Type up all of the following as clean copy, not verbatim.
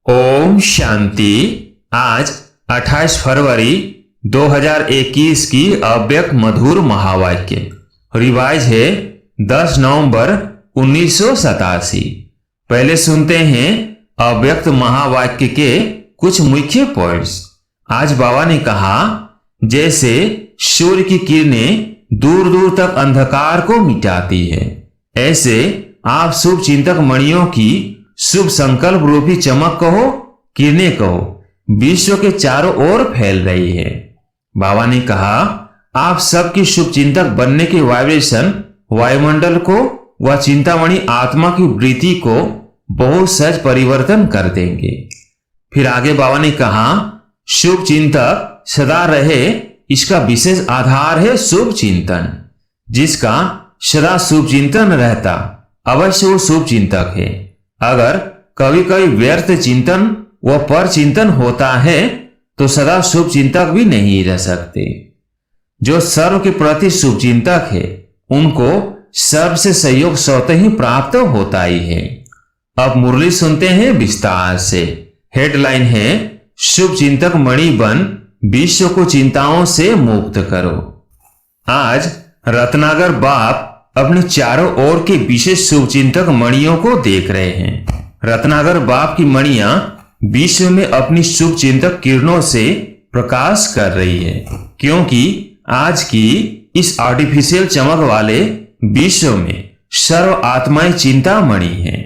ओम शांति। आज 28 फरवरी 2021 की अव्यक्त मधुर महावाक्य रिवाइज है 10 नवंबर 1987। पहले सुनते हैं अव्यक्त महावाक्य के कुछ मुख्य पॉइंट्स। आज बाबा ने कहा, जैसे सूर्य की किरणें दूर दूर तक अंधकार को मिटाती है, ऐसे आप शुभ चिंतक मणियों की शुभ संकल्प रूपी चमक कहो, किरणें कहो, विश्व के चारों ओर फैल रही है। बाबा ने कहा, आप सबकी शुभ चिंतक बनने के वाइब्रेशन वायुमंडल को व चिंतामणि आत्मा की वृत्ति को बहुत सहज परिवर्तन कर देंगे। फिर आगे बाबा ने कहा, शुभ चिंतक सदा रहे, इसका विशेष आधार है शुभ चिंतन। जिसका सदा शुभ चिंतन रहता, अवश्य वो शुभ चिंतक है। अगर कभी कभी व्यर्थ चिंतन व पर चिंतन होता है तो सदा शुभ चिंतक भी नहीं रह सकते। जो सर्व के प्रति शुभ चिंतक है, उनको सर्व से सहयोग स्वतः ही प्राप्त होता ही है। अब मुरली सुनते हैं विस्तार से। हेडलाइन है, शुभ चिंतक मणि बन विश्व को चिंताओं से मुक्त करो। आज रत्नागर बाप अपने चारों ओर के विशेष शुभ चिंतक मणियों को देख रहे हैं। रत्नागर बाप की मणियां विश्व में अपनी शुभ चिंतक किरणों से प्रकाश कर रही है, क्योंकि आज की इस आर्टिफिशियल चमक वाले विश्व में सर्व आत्माएं चिंतामणि हैं।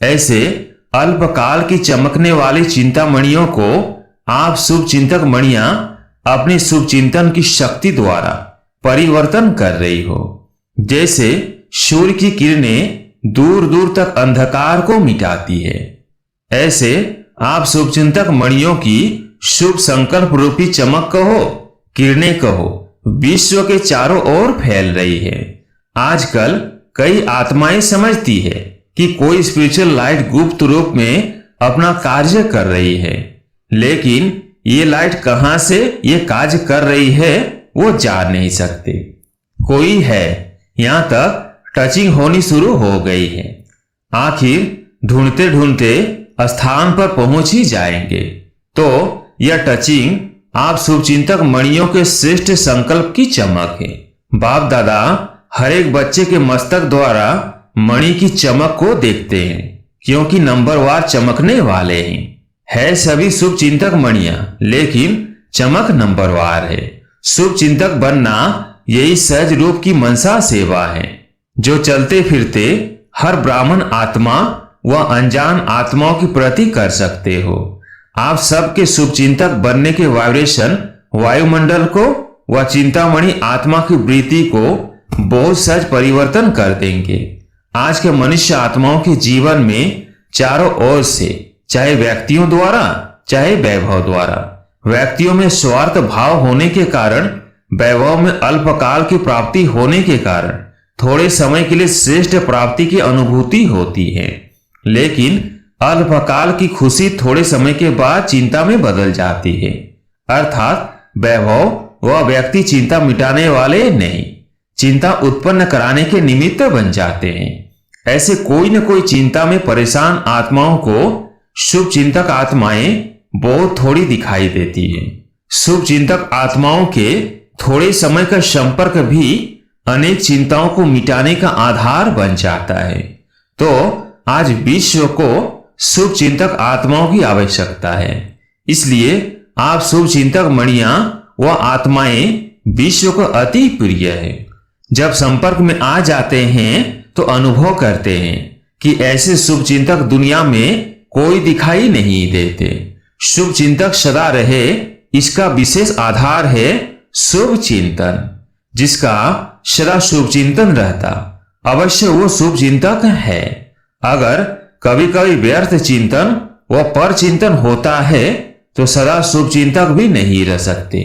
ऐसे अल्पकाल की चमकने वाली चिंतामणियों को आप शुभ चिंतक मणियां अपने शुभ चिंतन की शक्ति द्वारा परिवर्तन कर रही हो। जैसे सूर्य की किरणें दूर दूर तक अंधकार को मिटाती है, ऐसे आप शुभ चिंतक मणियों की शुभ संकल्प रूपी चमक कहो, किरणें कहो, विश्व के चारों ओर फैल रही है। आजकल कई आत्माएं समझती है कि कोई स्पिरिचुअल लाइट गुप्त रूप में अपना कार्य कर रही है, लेकिन ये लाइट कहां से ये कार्य कर रही है वो जान नहीं सकते। कोई है, यहां तक टचिंग होनी शुरू हो गई है। आखिर ढूंढते ढूंढते स्थान पर पहुंच ही जाएंगे। तो यह टचिंग आप शुभचिंतक मणियों के श्रेष्ठ संकल्प की चमक है। बाप दादा हर एक बच्चे के मस्तक द्वारा मणि की चमक को देखते हैं, क्योंकि नंबरवार चमकने वाले हैं। है सभी शुभ चिंतक मणियां, लेकिन चमक नंबरवार है। शुभ चिंतक बनना यही सहज रूप की मनसा सेवा है, जो चलते फिरते हर ब्राह्मण आत्मा व अनजान आत्माओं की प्रति कर सकते हो। आप सबके शुभ चिंतक बनने के वाइब्रेशन वायुमंडल को व चिंतामणि आत्मा की वृत्ति को बहुत सहज परिवर्तन कर देंगे। आज के मनुष्य आत्माओं के जीवन में चारों ओर से, चाहे व्यक्तियों द्वारा चाहे वैभव द्वारा, व्यक्तियों में स्वार्थ भाव होने के कारण, वैभव में अल्पकाल की प्राप्ति होने के कारण थोड़े समय के लिए श्रेष्ठ प्राप्ति की अनुभूति होती है, लेकिन अल्पकाल की खुशी थोड़े समय के बाद चिंता में बदल जाती है। अर्थात वैभव व व्यक्ति चिंता मिटाने वाले नहीं, चिंता उत्पन्न कराने के निमित्त बन जाते हैं। ऐसे कोई न कोई चिंता में परेशान आत्माओं को शुभ चिंतक आत्माएं बहुत थोड़ी दिखाई देती है। शुभ चिंतक आत्माओं के थोड़े समय का संपर्क भी अनेक चिंताओं को मिटाने का आधार बन जाता है। तो आज विश्व को शुभ चिंतक आत्माओं की आवश्यकता है, इसलिए आप शुभ चिंतक मणियां व आत्माएं विश्व को अति प्रिय है। जब संपर्क में आ जाते हैं तो अनुभव करते हैं कि ऐसे शुभ चिंतक दुनिया में कोई दिखाई नहीं देते। शुभ चिंतक सदा रहे, इसका विशेष आधार है शुभ चिंतन। जिसका सदा शुभ चिंतन रहता, अवश्य वो शुभ चिंतक है। अगर कभी कभी व्यर्थ चिंतन व पर चिंतन होता है तो सदा शुभ चिंतक भी नहीं रह सकते।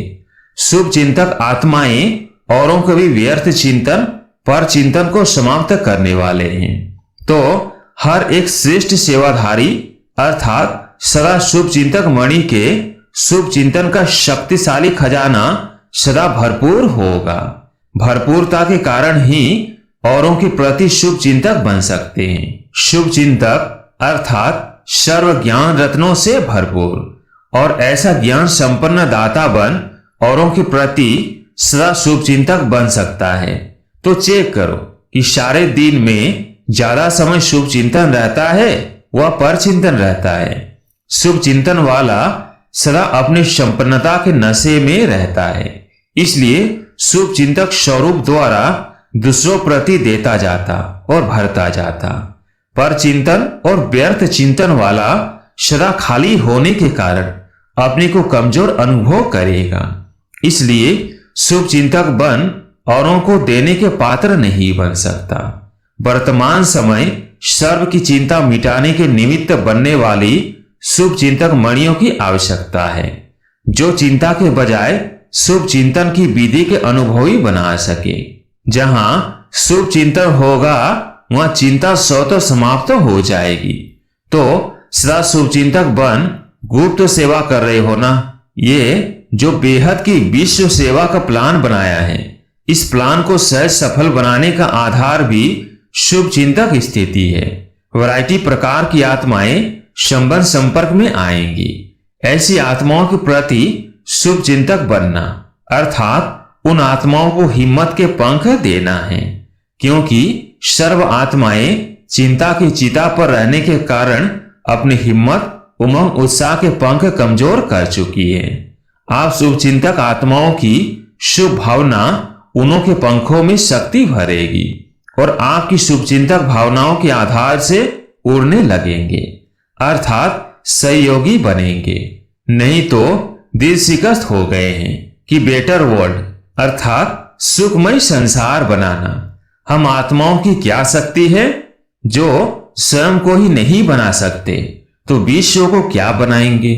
शुभ चिंतक आत्माएं औरों के भी व्यर्थ चिंतन पर चिंतन को समाप्त करने वाले हैं। तो हर एक श्रेष्ठ सेवाधारी अर्थात सदा शुभ चिंतक मणि के शुभ चिंतन का शक्तिशाली खजाना सदा भरपूर होगा। भरपूरता के कारण ही औरों के प्रति शुभ चिंतक बन सकते हैं। शुभ चिंतक अर्थात सर्व ज्ञान रत्नों से भरपूर और ऐसा ज्ञान संपन्न दाता बन औरों के प्रति सदा शुभ चिंतक बन सकता है। तो चेक करो कि सारे दिन में ज्यादा समय शुभ चिंतन रहता है वह पर चिंतन रहता है। शुभ चिंतन वाला सदा अपनी संपन्नता के नशे में रहता है, इसलिए शुभ चिंतक स्वरूप द्वारा दूसरों प्रति देता जाता और भरता जाता। पर चिंतन और व्यर्थ चिंतन वाला सदा खाली होने के कारण अपने को कमजोर अनुभव करेगा, इसलिए शुभ चिंतक बन औरों को देने के पात्र नहीं बन सकता। वर्तमान समय सर्व की चिंता मिटाने के निमित्त बनने वाली शुभ चिंतक मणियों की आवश्यकता है, जो चिंता के बजाय शुभ चिंतन की विधि के अनुभवी बना सके। जहां शुभ चिंतन होगा वहां चिंता स्वतः समाप्त हो जाएगी। तो सदा शुभ चिंतक बन गुप्त सेवा कर रहे हो ना। ये जो बेहद की विश्व सेवा का प्लान बनाया है, इस प्लान को सहज सफल बनाने का आधार भी शुभ चिंतक स्थिति है। वैरायटी प्रकार की आत्माएं संबंध संपर्क में आएंगी। ऐसी आत्माओं के प्रति शुभ चिंतक बनना अर्थात उन आत्माओं को हिम्मत के पंख देना है, क्योंकि सर्व आत्माएं चिंता की चिता पर रहने के कारण अपनी हिम्मत उमंग उत्साह के पंख कमजोर कर चुकी है। आप शुभ चिंतक आत्माओं की शुभ भावना उनों के पंखों में शक्ति भरेगी और आपकी शुभ चिंतक भावनाओं के आधार से उड़ने लगेंगे, अर्थात सहयोगी बनेंगे। नहीं तो दिल शिकस्त हो गए हैं कि बेटर वर्ल्ड अर्थात सुखमय संसार बनाना। हम आत्माओं की क्या शक्ति है जो स्वयं को ही नहीं बना सकते, तो विश्व को क्या बनाएंगे।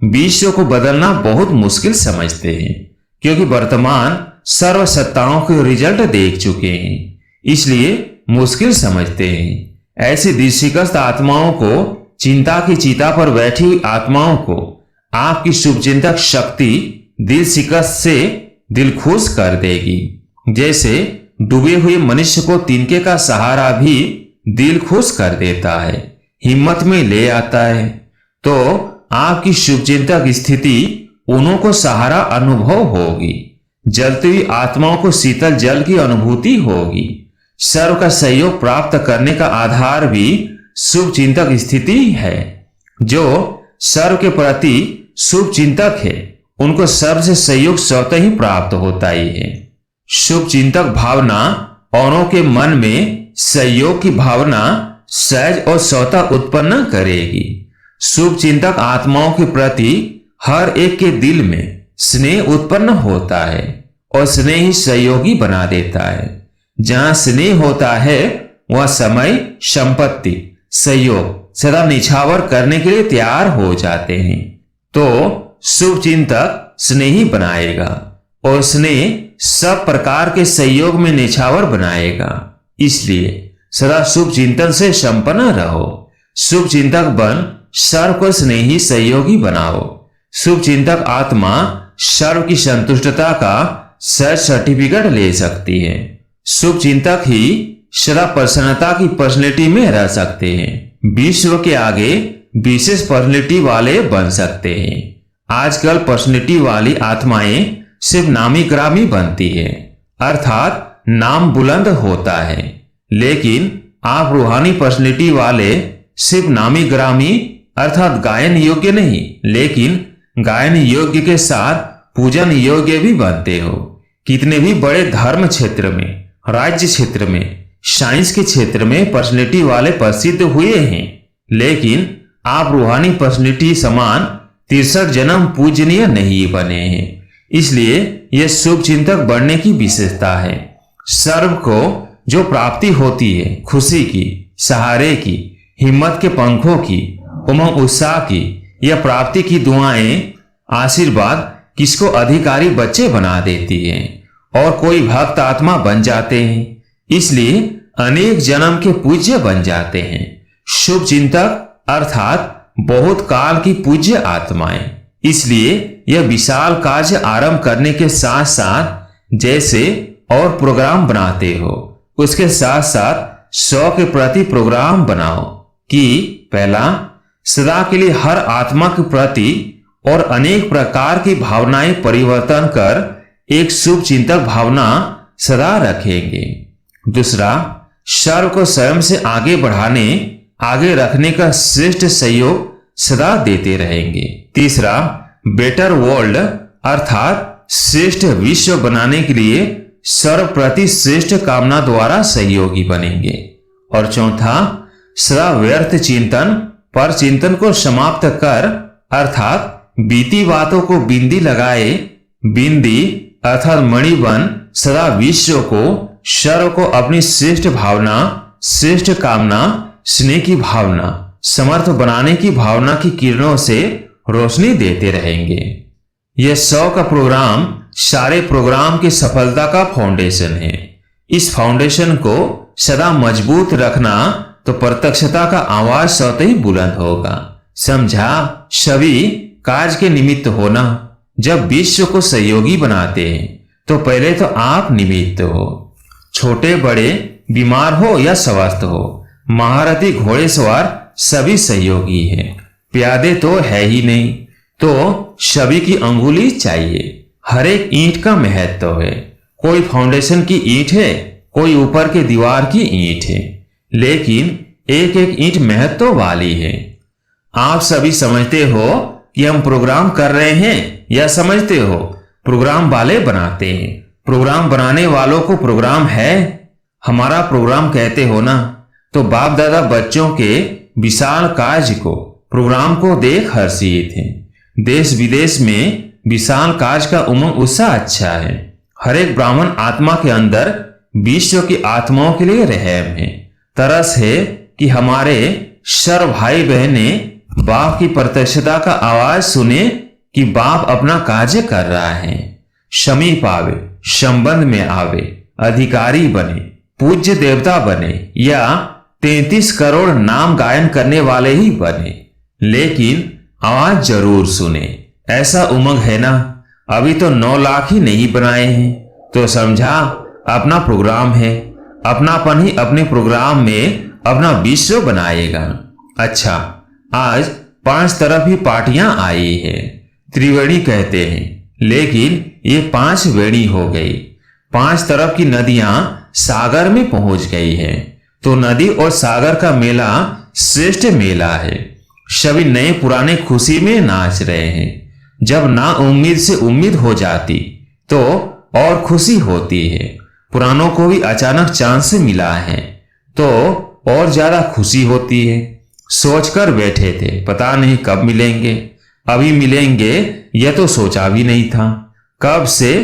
विश्व को बदलना बहुत मुश्किल समझते हैं, क्योंकि वर्तमान सर्व सत्ताओं के रिजल्ट देख चुके हैं, इसलिए मुश्किल समझते हैं। ऐसी दिलशिकस्त आत्माओं को, चिंता की चिता पर बैठी हुई आत्माओं को आपकी शुभ चिंतक शक्ति दिल शिकस्त से दिल खुश कर देगी। जैसे डूबे हुए मनुष्य को तिनके का सहारा भी दिल खुश कर देता है, हिम्मत में ले आता है। तो आपकी शुभ चिंतक स्थिति उन्हों को सहारा अनुभव होगी। जलती हुई आत्माओं को शीतल जल की अनुभूति होगी। सर्व का सहयोग प्राप्त करने का आधार भी शुभ चिंतक स्थिति है। जो सर्व के प्रति शुभ चिंतक है उनको सर्व से सहयोग स्वतः ही प्राप्त होता ही है। शुभ चिंतक भावना औरों के मन में सहयोग की भावना सहज और स्वतः उत्पन्न करेगी। शुभ चिंतक आत्माओं के प्रति हर एक के दिल में स्नेह उत्पन्न होता है और स्नेह ही सहयोगी बना देता है। जहां स्नेह होता है वह समय, संपत्ति, सहयोग सदा निछावर करने के लिए तैयार हो जाते हैं। तो शुभ चिंतक स्नेही बनाएगा और स्नेह सब प्रकार के सहयोग में निछावर बनाएगा। इसलिए सदा शुभ चिंतन से संपन्न रहो। शुभ चिंतक बन सर्व को स्नेही सहयोगी बनाओ। शुभ चिंतक आत्मा सर्व की संतुष्टता का सहज सर्टिफिकेट ले सकती है। शुभ चिंतक ही सदा प्रसन्नता की पर्सनैलिटी में रह सकते हैं। विश्व के आगे विशेष पर्सनैलिटी वाले बन सकते हैं। आजकल पर्सनैलिटी वाली आत्माएं सिर्फ नामी ग्रामी बनती है, अर्थात नाम बुलंद होता है। लेकिन आप रूहानी पर्सनैलिटी वाले सिर्फ नामी ग्रामी अर्थात गायन योग्य नहीं, लेकिन गायन योग्य के साथ पूजन योग्य भी बनते हो। कितने भी बड़े धर्म क्षेत्र में, राज्य क्षेत्र में, साइंस के क्षेत्र में पर्सनैलिटी वाले प्रसिद्ध हुए हैं, लेकिन आप रूहानी पर्सनैलिटी समान 63 जन्म पूजनीय नहीं बने हैं। इसलिए यह शुभ चिंतक बनने की विशेषता है। सर्व को जो प्राप्ति होती है, खुशी की, सहारे की, हिम्मत के पंखों की, उमंग उत्साह की, यह प्राप्ति की दुआएं, आशीर्वाद किसको अधिकारी बच्चे बना देती है और कोई भक्त आत्मा बन जाते हैं। इसलिए अनेक जन्म के पूज्य बन जाते हैं। शुभ चिंतक अर्थात बहुत काल की पूज्य आत्माएं। इसलिए यह विशाल कार्य आरंभ करने के साथ साथ जैसे और प्रोग्राम बनाते हो, उसके साथ साथ 100 के प्रति प्रोग्राम बनाओ कि पहला सदा के लिए हर आत्मा के प्रति और अनेक प्रकार की भावनाएं परिवर्तन कर एक शुभ चिंतक भावना सदा रखेंगे। दूसरा, सर्व को स्वयं से आगे बढ़ाने, आगे रखने का श्रेष्ठ सहयोग सदा देते रहेंगे। तीसरा, बेटर वर्ल्ड अर्थात श्रेष्ठ विश्व बनाने के लिए सर्वप्रति श्रेष्ठ कामना द्वारा सहयोगी बनेंगे। और चौथा, सदा व्यर्थ चिंतन पर चिंतन को समाप्त कर अर्थात बीती बातों को बिंदी लगाए, बिंदी अर्थात मणि बन सदा विश्व को, सर्व को अपनी श्रेष्ठ भावना, श्रेष्ठ कामना, स्नेह की भावना, समर्थ बनाने की भावना की किरणों से रोशनी देते रहेंगे। यह 100 का प्रोग्राम सारे प्रोग्राम की सफलता का फाउंडेशन है। इस फाउंडेशन को सदा मजबूत रखना तो प्रत्यक्षता का आवाज स्वतः ही बुलंद होगा। समझा? सभी कार्य के निमित्त होना। जब विश्व को सहयोगी बनाते हैं तो पहले तो आप निमित्त हो। छोटे बड़े, बीमार हो या स्वस्थ हो, महारथी घोड़ेसवार सभी सहयोगी हैं। प्यादे तो है ही नहीं, तो सभी की अंगुली चाहिए। हर एक ईंट का महत्व है। कोई फाउंडेशन की ईंट है, कोई ऊपर के दीवार की ईंट है, लेकिन एक एक ईंट महत्व वाली है। आप सभी समझते हो कि हम प्रोग्राम कर रहे हैं या समझते हो प्रोग्राम वाले बनाते हैं? प्रोग्राम बनाने वालों को प्रोग्राम है, हमारा प्रोग्राम कहते हो ना। तो बाप दादा बच्चों के विशाल कार्य को, प्रोग्राम को देख हर्षित हैं। देश विदेश में विशाल कार्य का उमंग उत्साह अच्छा है। हर एक ब्राह्मण आत्मा के अंदर विश्व की आत्माओं के लिए रहम है, तरस है कि हमारे सर्व भाई बहने बाप की प्रत्यक्षता का आवाज सुने कि बाप अपना कार्य कर रहा है। समीप आवे, संबंध में आवे, अधिकारी बने, पूज्य देवता बने या 33 करोड़ नाम गायन करने वाले ही बने, लेकिन आवाज जरूर सुने। ऐसा उमंग है ना। अभी तो 9 लाख ही नहीं बनाए हैं, तो समझा अपना प्रोग्राम है। अपनापन ही अपने प्रोग्राम में अपना विश्व बनाएगा। अच्छा, आज 5 तरफ ही पार्टियां आई है, त्रिवेणी कहते हैं, लेकिन ये 5 वेणी हो गई। 5 तरफ की नदियां सागर में पहुंच गई है, तो नदी और सागर का मेला श्रेष्ठ मेला है। सभी नए पुराने खुशी में नाच रहे हैं। जब ना उम्मीद से उम्मीद हो जाती तो और खुशी होती है। पुरानों को भी अचानक चांस मिला है तो और ज्यादा खुशी होती है। सोचकर बैठे थे पता नहीं कब मिलेंगे, अभी मिलेंगे यह तो सोचा भी नहीं था। कब से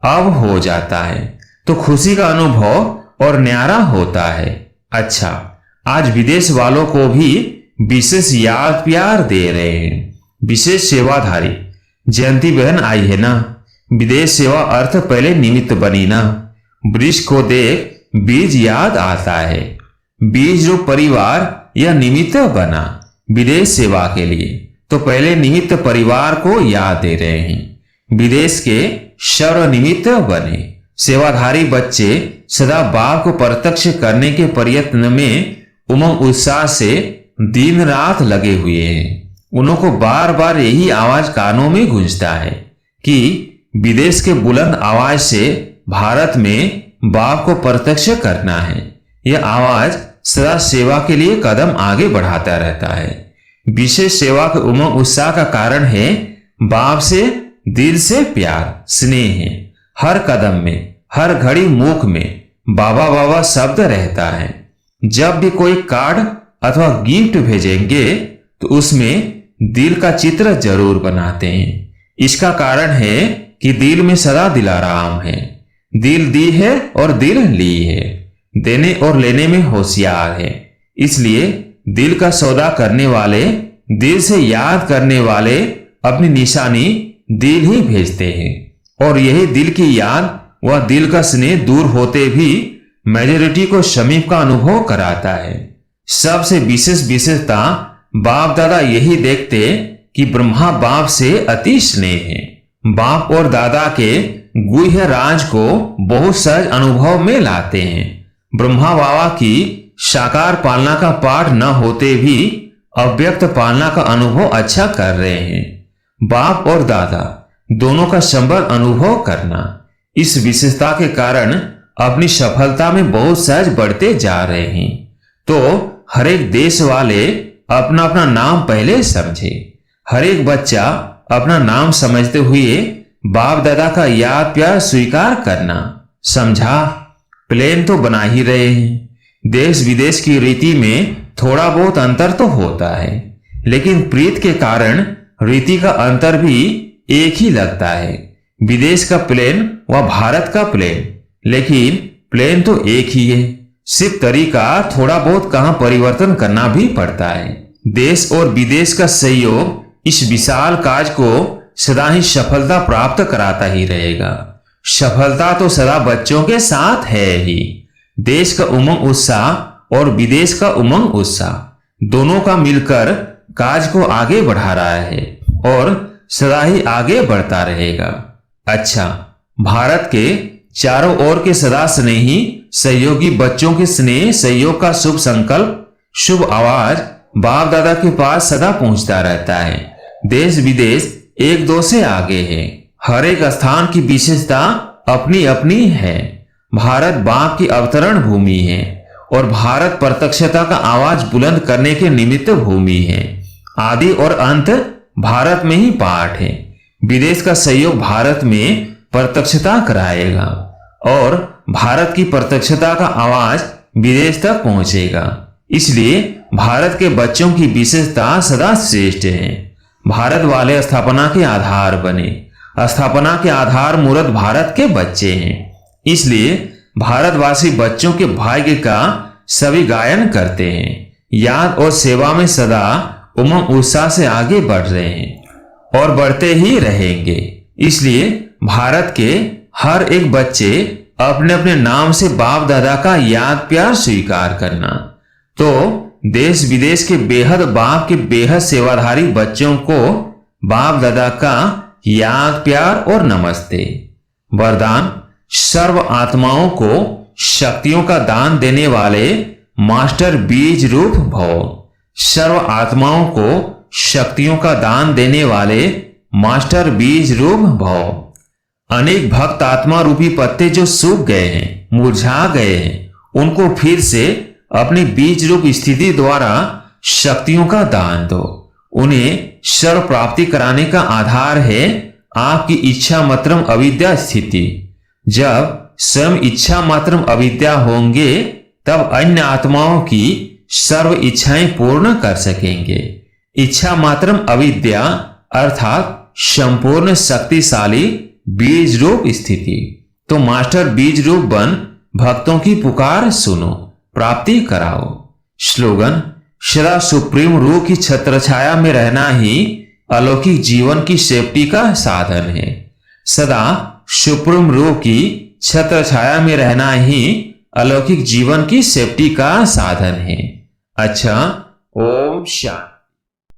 अब हो जाता है तो खुशी का अनुभव और न्यारा होता है। अच्छा, आज विदेश वालों को भी विशेष याद प्यार दे रहे हैं। विशेष सेवाधारी जयंती बहन आई है ना। विदेश सेवा अर्थ पहले निमित्त बनी ना। वृक्ष को देख बीज याद आता है। बीज जो परिवार या निमित्त बना विदेश सेवा के लिए, तो पहले निमित्त परिवार को याद दे रहे हैं। विदेश के सर्व निमित्त बने सेवाधारी बच्चे सदा बाप को प्रत्यक्ष करने के प्रयत्न में उमंग उत्साह से दिन रात लगे हुए हैं। उनको बार बार यही आवाज कानों में गूंजता है कि विदेश के बुलंद आवाज से भारत में बाप को प्रत्यक्ष करना है। यह आवाज सदा सेवा के लिए कदम आगे बढ़ाता रहता है। विशेष सेवा के उमंग उत्साह का कारण है बाप से दिल से प्यार स्नेह है। हर कदम में, हर घड़ी मुख में बाबा बाबा शब्द रहता है। जब भी कोई कार्ड अथवा गिफ्ट भेजेंगे तो उसमें दिल का चित्र जरूर बनाते हैं। इसका कारण है कि दिल में सदा दिलाराम है। दिल दी है और दिल ली है। देने और लेने में होशियार है। इसलिए दिल का सौदा करने वाले, दिल से याद करने वाले अपनी निशानी दिल ही भेजते हैं। और यही दिल की याद व दिल का स्नेह दूर होते भी मेजॉरिटी को समीप का अनुभव कराता है। सबसे विशेष विशेषता बाप दादा यही देखते कि ब्रह्मा बाप से अति स्नेह है। बाप और दादा के गुह्य राज को बहुत सहज अनुभव में लाते हैं। ब्रह्मा बाबा की साकार पालना का पाठ न होते भी अव्यक्त पालना का अनुभव अच्छा कर रहे हैं। बाप और दादा दोनों का संबंध अनुभव करना, इस विशेषता के कारण अपनी सफलता में बहुत सहज बढ़ते जा रहे हैं। तो हर एक देश वाले अपना अपना नाम पहले समझे। हर एक बच्चा अपना नाम समझते हुए बाप दादा का याद प्यार स्वीकार करना। समझा? प्लेन तो बना ही रहे हैं। देश विदेश की रीति में थोड़ा बहुत अंतर तो होता है, लेकिन प्रीत के कारण रीति का अंतर भी एक ही लगता है। विदेश का प्लेन व भारत का प्लेन, लेकिन प्लेन तो एक ही है। सिर्फ तरीका थोड़ा बहुत कहां परिवर्तन करना भी पड़ता है। देश और विदेश का सहयोग इस विशाल कार्य को सदा ही सफलता प्राप्त कराता ही रहेगा। सफलता तो सदा बच्चों के साथ है ही। देश का उमंग उत्साह और विदेश का उमंग उत्साह दोनों का मिलकर कार्य को आगे बढ़ा रहा है और सदा ही आगे बढ़ता रहेगा। अच्छा, भारत के चारों ओर के सदा स्नेही सहयोगी बच्चों के स्नेह सहयोग का शुभ संकल्प, शुभ आवाज बाप दादा के पास सदा पहुंचता रहता है। देश विदेश एक दो से आगे है। हर एक स्थान की विशेषता अपनी अपनी है। भारत बाप की अवतरण भूमि है और भारत प्रत्यक्षता का आवाज बुलंद करने के निमित्त भूमि है। आदि और अंत भारत में ही पाठ है। विदेश का सहयोग भारत में प्रत्यक्षता कराएगा और भारत की प्रत्यक्षता का आवाज विदेश तक पहुंचेगा। इसलिए भारत के बच्चों की विशेषता सदा श्रेष्ठ है। भारत वाले स्थापना के आधार बने। स्थापना के आधार मूर्त भारत के बच्चे हैं। इसलिए भारतवासी बच्चों के भाग्य का सभी गायन करते हैं। याद और सेवा में सदा उमंग उत्साह से आगे बढ़ रहे हैं और बढ़ते ही रहेंगे। इसलिए भारत के हर एक बच्चे अपने अपने नाम से बाप दादा का याद प्यार स्वीकार करना। तो देश विदेश के बेहद बाप के बेहद सेवाधारी बच्चों को बाप दादा का याद प्यार और नमस्ते। वरदान: सर्व आत्माओं को शक्तियों का दान देने वाले मास्टर बीज रूप भव। सर्व आत्माओं को शक्तियों का दान देने वाले मास्टर बीज रूप भव। अनेक भक्त आत्मा रूपी पत्ते जो सूख गए हैं, मुरझा गए हैं, उनको फिर से अपनी बीज रूप स्थिति द्वारा शक्तियों का दान दो। उन्हें सर्व प्राप्ति कराने का आधार है आपकी इच्छा मात्रम अविद्या स्थिति। जब स्वयं इच्छा मात्रम अविद्या होंगे तब अन्य आत्माओं की सर्व इच्छाएं पूर्ण कर सकेंगे। इच्छा मात्रम अविद्या अर्थात संपूर्ण शक्तिशाली बीज रूप स्थिति। तो मास्टर बीज रूप बन भक्तों की पुकार सुनो, प्राप्ति कराओ। स्लोगन: सदा सुप्रीम रूह की छत्र छाया में रहना ही अलौकिक जीवन की सेफ्टी का साधन है। सदा सुप्रीम रूह की छत्र छाया में रहना ही अलौकिक जीवन की सेफ्टी का साधन है। अच्छा, ओम शांति।